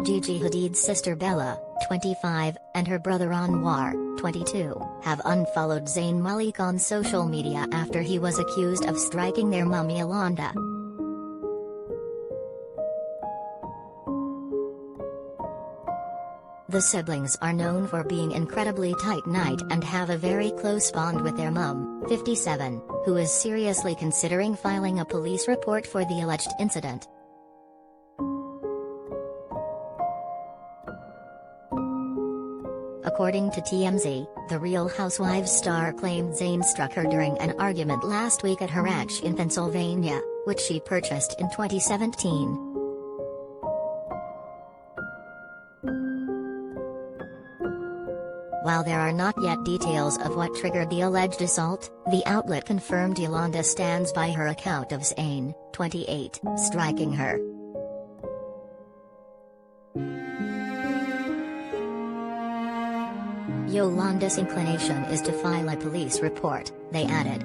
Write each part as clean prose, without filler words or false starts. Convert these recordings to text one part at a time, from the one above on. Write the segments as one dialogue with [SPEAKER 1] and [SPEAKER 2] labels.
[SPEAKER 1] Gigi Hadid's sister Bella, 25, and her brother Anwar, 22, have unfollowed Zayn Malik on social media after he was accused of striking their mum Yolanda. The siblings are known for being incredibly tight-knit and have a very close bond with their mum, 57, who is seriously considering filing a police report for the alleged incident. According to TMZ, the Real Housewives star claimed Zayn struck her during an argument last week at her ranch in Pennsylvania, which she purchased in 2017. While there are not yet details of what triggered the alleged assault, the outlet confirmed Yolanda stands by her account of Zayn, 28, striking her. Yolanda's inclination is to file a police report, they added.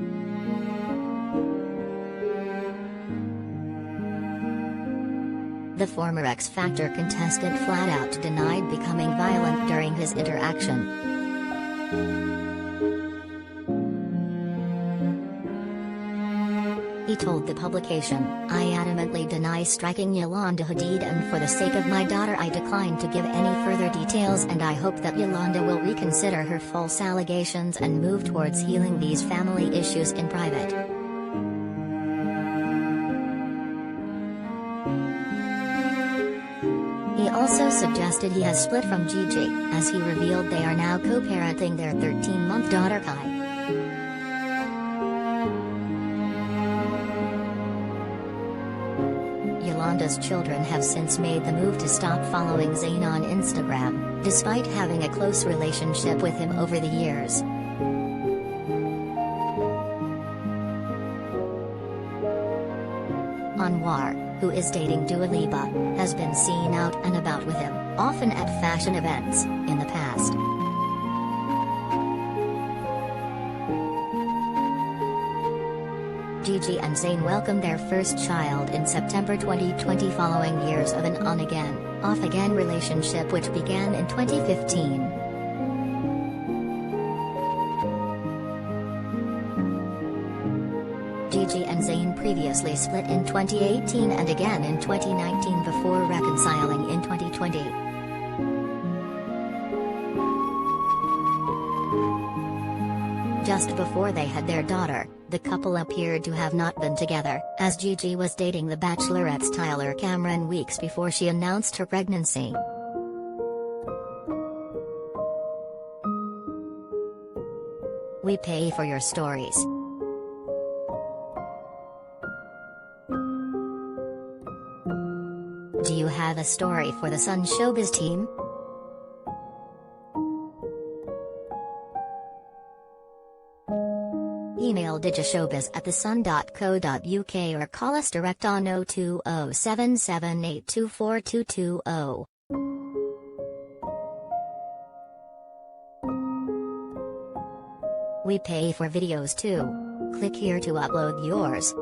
[SPEAKER 1] The former X Factor contestant flat out denied becoming violent during his interaction. He told the publication, "I adamantly deny striking Yolanda Hadid, and for the sake of my daughter I decline to give any further details, and I hope that Yolanda will reconsider her false allegations and move towards healing these family issues in private." He also suggested he has split from Gigi, as he revealed they are now co-parenting their 13-month daughter Kai. Yolanda's children have since made the move to stop following Zayn on Instagram, despite having a close relationship with him over the years. Anwar, who is dating Dua Lipa, has been seen out and about with him, often at fashion events, in the past. Gigi and Zayn welcomed their first child in September 2020 following years of an on-again, off-again relationship which began in 2015. Gigi and Zayn previously split in 2018 and again in 2019 before reconciling in 2020. Just before they had their daughter, the couple appeared to have not been together, as Gigi was dating The Bachelorette's Tyler Cameron weeks before she announced her pregnancy. We pay for your stories. Do you have a story for the Sun Showbiz team? Email digishowbiz@thesun.co.uk or call us direct on 02077824220. We pay for videos too. Click here to upload yours.